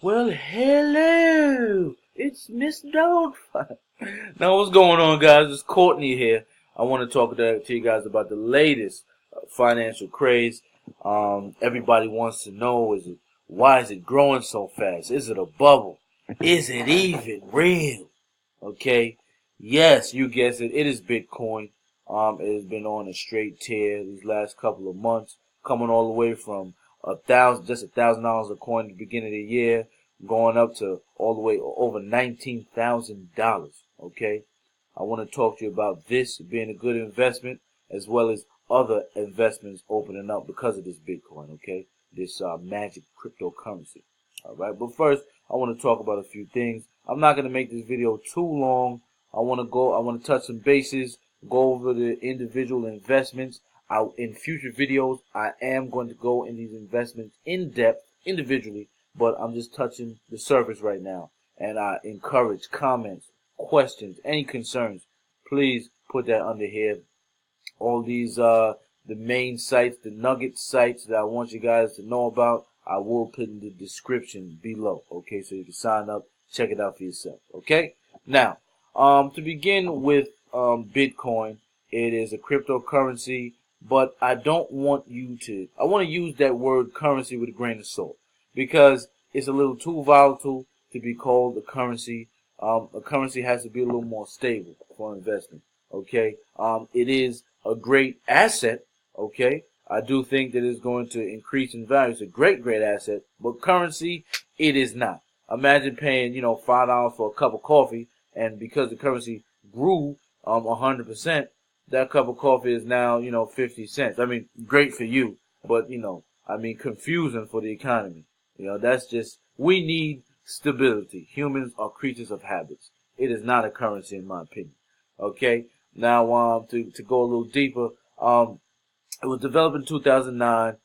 Well, hello, it's Miss Doubtfire. Now, what's going on, guys? It's Courtney here. I want to talk to you guys about the latest financial craze. Everybody wants to know: why is it growing so fast? Is it a bubble? Is it even real? Okay, yes, you guessed it. It is Bitcoin. It has been on a straight tear these last couple of months, coming all the way from just $1,000 a coin at the beginning of the year, going up to all the way over $19,000. Okay, I want to talk to you about this being a good investment, as well as other investments opening up because of this Bitcoin. Okay, this magic cryptocurrency. All right, but first I want to talk about a few things. I'm not going to make this video too long. I want to touch some bases, go over the individual investments. In future videos, I am going to go in these investments in depth individually, but I'm just touching the surface right now. And I encourage comments, questions, any concerns. Please put that under here. All these, the main sites, the nugget sites that I want you guys to know about, I will put in the description below. Okay, so you can sign up, check it out for yourself. Okay, now, to begin with, Bitcoin, it is a cryptocurrency. But I don't want I want to use that word currency with a grain of salt, because it's a little too volatile to be called a currency. A currency has to be a little more stable for investment. Okay. It is a great asset. Okay. I do think that it's going to increase in value. It's a great asset, but currency, it is not. Imagine paying, $5 for a cup of coffee, and because the currency grew, 100%, that cup of coffee is now, 50 cents. I mean, great for you, but, confusing for the economy. We need stability. Humans are creatures of habits. It is not a currency, in my opinion. Okay? Now, to go a little deeper, it was developed in 2009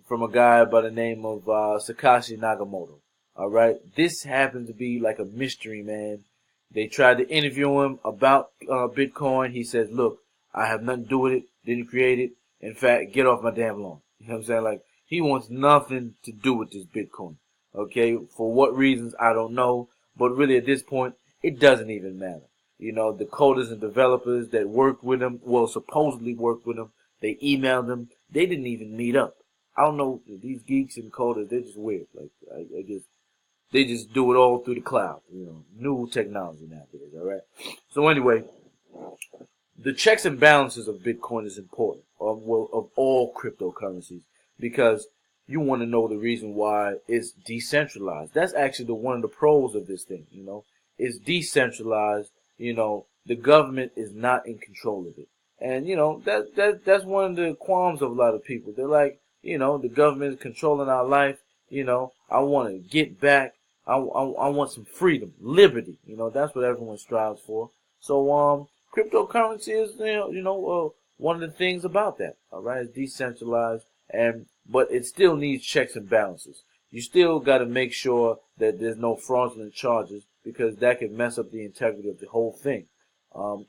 from a guy by the name of Satoshi Nakamoto. All right? This happened to be like a mystery, man. They tried to interview him about Bitcoin. He says, look, I have nothing to do with it, didn't create it. In fact, get off my damn lawn. You know what I'm saying? Like, he wants nothing to do with this Bitcoin. Okay? For what reasons, I don't know. But really, at this point, it doesn't even matter. The coders and developers that worked with him, supposedly worked with him, they emailed him. They didn't even meet up. I don't know, these geeks and coders, they're just weird. Like, I guess they just do it all through the cloud. New technology nowadays, all right? So anyway, the checks and balances of Bitcoin is important, of all cryptocurrencies, because you want to know the reason why it's decentralized. That's actually one of the pros of this thing. It's decentralized. The government is not in control of it, and that's one of the qualms of a lot of people. They're like, the government is controlling our life. I want to get back. I want some freedom, liberty. That's what everyone strives for. So cryptocurrency is, one of the things about that. All right, it's decentralized, but it still needs checks and balances. You still got to make sure that there's no fraudulent charges, because that could mess up the integrity of the whole thing.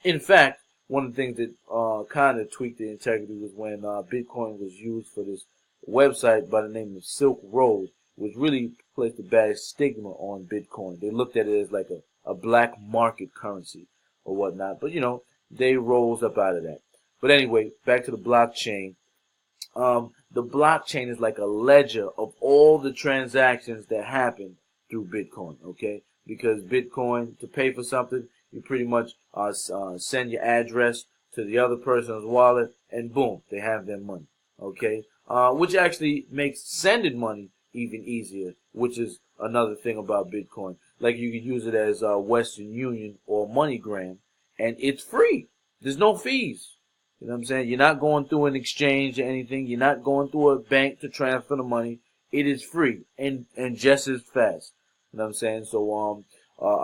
In fact, one of the things that kind of tweaked the integrity was when Bitcoin was used for this website by the name of Silk Road, which really placed a bad stigma on Bitcoin. They looked at it as like a black market currency or whatnot. But, they rose up out of that. But anyway, back to the blockchain. The blockchain is like a ledger of all the transactions that happen through Bitcoin, okay? Because Bitcoin, to pay for something, you pretty much send your address to the other person's wallet, and boom, they have their money, okay? Which actually makes sending money even easier, which is another thing about Bitcoin. Like, you can use it as Western Union or MoneyGram, and it's free. There's no fees. You know what I'm saying? You're not going through an exchange or anything. You're not going through a bank to transfer the money. It is free and just as fast. You know what I'm saying? So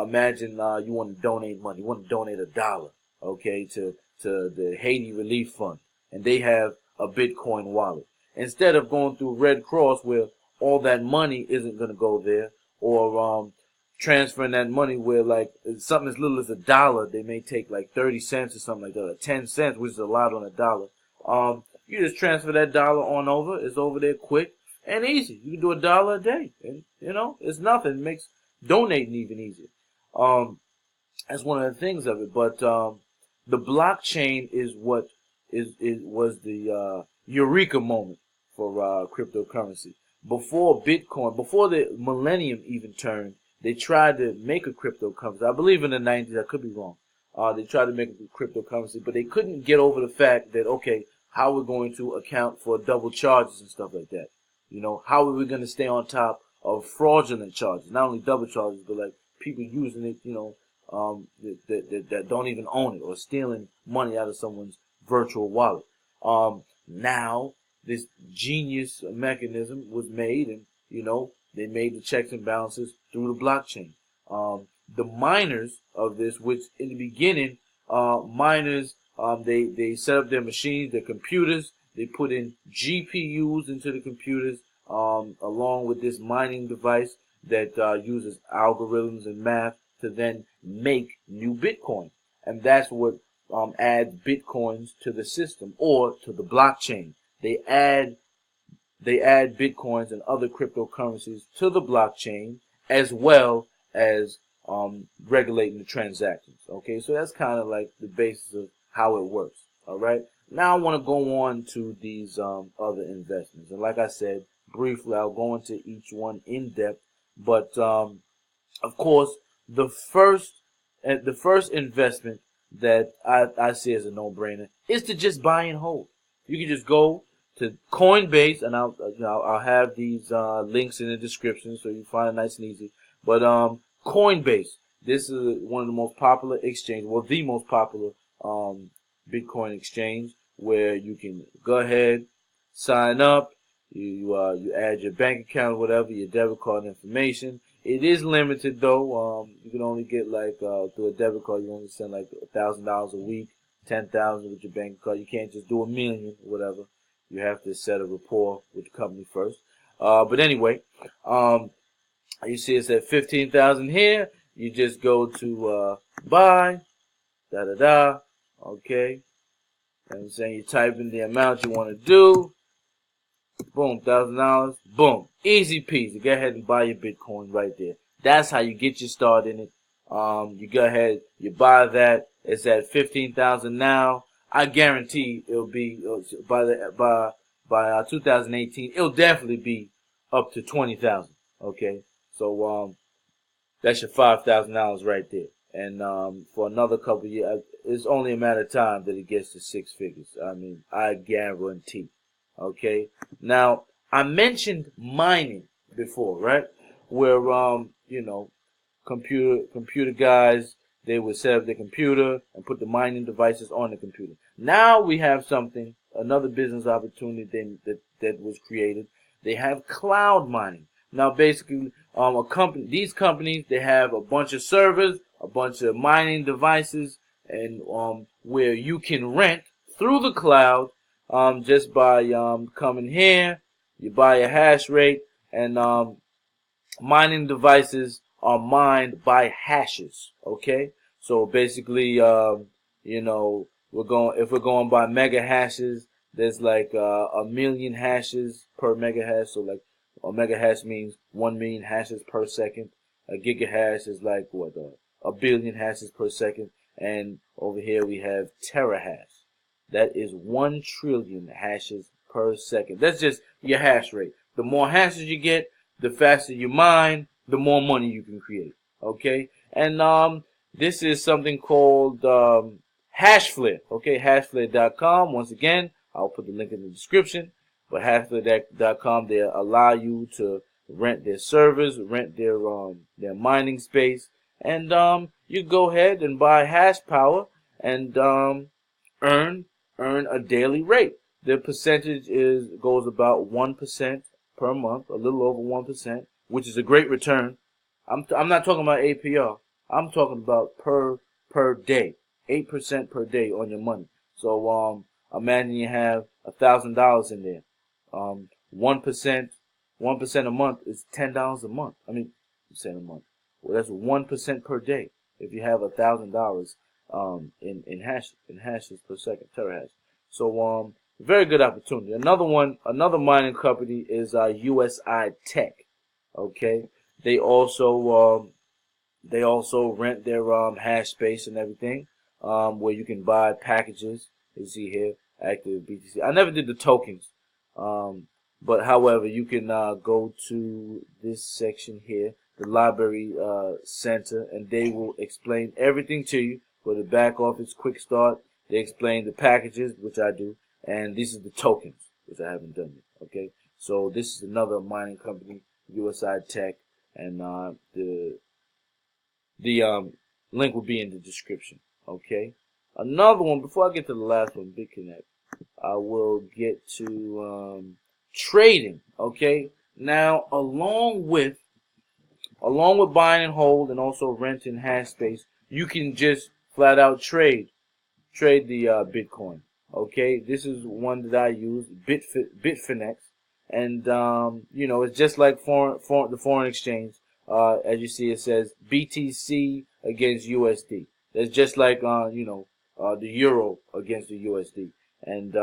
imagine you want to donate money. You want to donate $1, okay, to the Haiti Relief Fund, and they have a Bitcoin wallet. Instead of going through Red Cross, where all that money isn't going to go there, or transferring that money where, like, something as little as $1, they may take like 30 cents or something like that, or 10 cents, which is a lot on $1. You just transfer that dollar on over. It's over there quick, and easy. You can do $1 a day, and it's nothing. It makes donating even easier. Um, that's one of the things of it. But the blockchain is what was the eureka moment for cryptocurrency. Before Bitcoin, before the millennium even turned, they tried to make a cryptocurrency. I believe in the 90s. I could be wrong. They tried to make a cryptocurrency, but they couldn't get over the fact that, okay, how we're going to account for double charges and stuff like that. How are we going to stay on top of fraudulent charges? Not only double charges, but like people using it, that don't even own it, or stealing money out of someone's virtual wallet. Now this genius mechanism was made, and they made the checks and balances through the blockchain. The miners of this, which in the beginning, miners, they set up their machines, their computers. They put in GPUs into the computers, along with this mining device that uses algorithms and math to then make new Bitcoin. And that's what adds Bitcoins to the system, or to the blockchain. They add Bitcoins and other cryptocurrencies to the blockchain, as well as regulating the transactions. Okay, so that's kind of like the basis of how it works. All right. Now I want to go on to these other investments, and like I said briefly, I'll go into each one in depth. But of course, the first investment that I see as a no-brainer is to just buy and hold. You can just go to Coinbase, and I'll have these links in the description so you find it nice and easy. But Coinbase, this is one of the most popular exchanges, well, the most popular Bitcoin exchange, where you can go ahead, sign up, you add your bank account, whatever, your debit card information. It is limited though. You can only get like through a debit card, you only send like $1,000 a week, 10,000 with your bank card. You can't just do $1 million, whatever. You have to set a rapport with the company first. But anyway, you see it's at 15,000 here. You just go to buy, okay. And I'm saying you type in the amount you want to do. Boom, $1,000. Boom, easy peasy. Go ahead and buy your Bitcoin right there. That's how you get your start in it. You go ahead, you buy that. It's at 15,000 now. I guarantee it'll be by 2018. It'll definitely be up to 20,000. Okay, so that's your $5,000 right there. And for another couple of years, it's only a matter of time that it gets to six figures. I mean, I guarantee. Okay. Now, I mentioned mining before, right? Where computer guys, they would set up their computer and put the mining devices on the computer. Now we have another business opportunity that was created. They have cloud mining. Now, basically, these companies, they have a bunch of servers, a bunch of mining devices, and where you can rent through the cloud, just by coming here. You buy a hash rate, and mining devices are mined by hashes. Okay, so basically, if we're going by mega hashes, there's like a million hashes per mega hash. So like a mega hash means 1 million hashes per second. A gigahash is like what, a billion hashes per second. And over here we have terahash. That is 1 trillion hashes per second. That's just your hash rate. The more hashes you get, the faster you mine, the more money you can create. Okay? And this is something called HashFlare. Okay, HashFlare.com. Once again, I'll put the link in the description. But HashFlare.com, they allow you to rent their servers, rent their mining space, and you go ahead and buy hash power and earn a daily rate. The percentage goes about 1% per month, a little over 1%, which is a great return. I'm not talking about APR. I'm talking about per day, 8% per day on your money. So imagine you have $1,000 in there. 1% a month is $10 a month. I mean, percent a month. Well, that's 1% per day. If you have $1,000 in hashes per second, terahash. So Very good opportunity. Another mining company is USI-Tech. Okay, they also rent their hash space and everything, where you can buy packages. You see here, active BTC. I never did the tokens, but however, you can go to this section here, the library center, and they will explain everything to you. For the back office quick start, they explain the packages, which I do, and this is the tokens, which I haven't done yet. Okay, so this is another mining company, USI-Tech, and the link will be in the description. Okay. Another one, before I get to the last one, Bitconnect, I will get to trading. Okay. Now, along with buying and hold and also renting hash space, you can just flat out trade the Bitcoin. Okay, this is one that I use, Bitfinex, and it's just like the foreign exchange. As you see, it says BTC against USD. That's just like the euro against the USD. And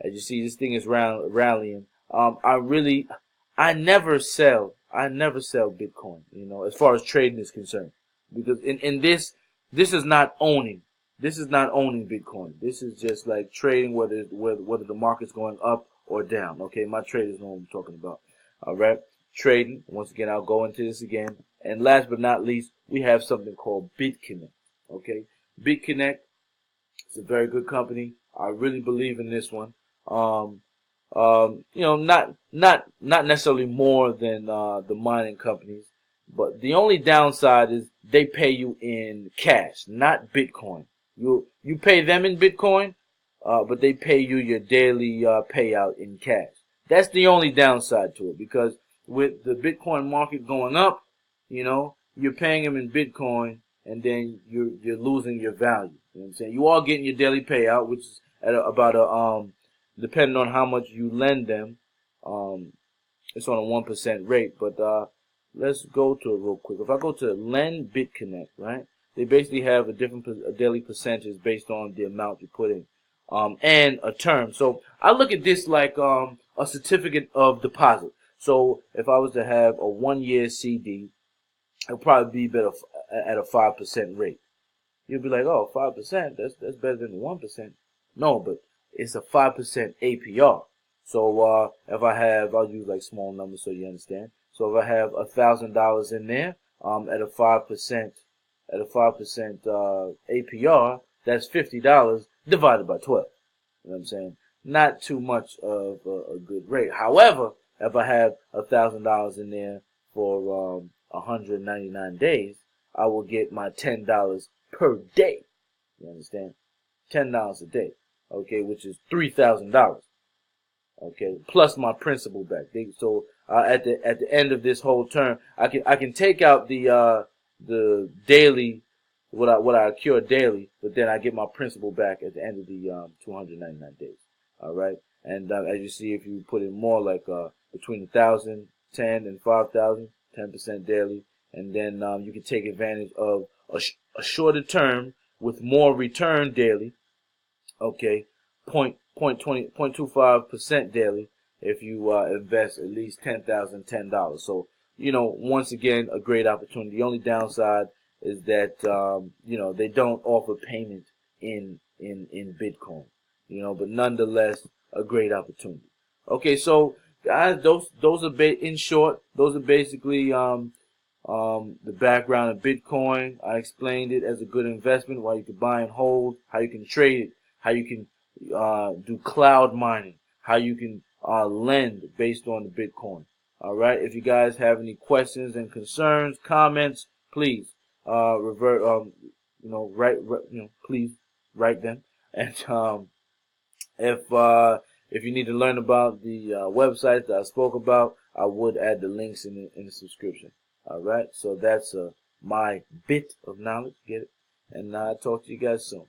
as you see, this thing is rallying. I never sell Bitcoin. As far as trading is concerned, because in this is not owning. This is not owning Bitcoin. This is just like trading whether the market's going up or down. Okay, my traders know what I'm talking about. All right, trading. Once again, I'll go into this again. And last but not least, we have something called Bitconnect. Okay, Bitconnect is a very good company. I really believe in this one. Not necessarily more than the mining companies, but the only downside is they pay you in cash, not Bitcoin. You pay them in Bitcoin, but they pay you your daily payout in cash. That's the only downside to it, because with the Bitcoin market going up, you're paying them in Bitcoin, and then you're losing your value. You know what I'm saying? You are getting your daily payout, which is at about depending on how much you lend them, it's on a 1% rate. But let's go to it real quick. If I go to Lend Bitconnect, right? They basically have a daily percentage based on the amount you put in, and a term. So I look at this like a certificate of deposit. So if I was to have a 1-year CD, it'll probably be better at a 5% rate. You'll be like, oh, 5%, that's better than the 1%. No, but it's a 5% APR. So if I'll use like small numbers so you understand. So if I have $1,000 in there, at a 5% APR, that's $50 divided by 12. You know what I'm saying? Not too much of a good rate. However, if I have $1,000 in there for 199 days, I will get my $10 per day. You understand? $10 a day. Okay, which is $3,000. Okay, plus my principal back. So at the end of this whole term, I can take out the daily what I accrue daily, but then I get my principal back at the end of the 299 days. All right, and as you see, if you put in more, like between 1,000, 10, and 5,000, 10% daily, and then you can take advantage of a shorter term with more return daily. Okay, 0.25% daily if you invest at least $10,010. So once again, a great opportunity. The only downside is that they don't offer payment in Bitcoin. But nonetheless, a great opportunity. Okay, so guys, those are in short, those are basically the background of Bitcoin. I explained it as a good investment, why you can buy and hold, how you can trade it, how you can do cloud mining, how you can lend based on the Bitcoin. All right. If you guys have any questions and concerns, comments, please please write them. And if you need to learn about the websites that I spoke about, I would add the links in the subscription. All right. So that's my bit of knowledge. Get it? And I'll talk to you guys soon.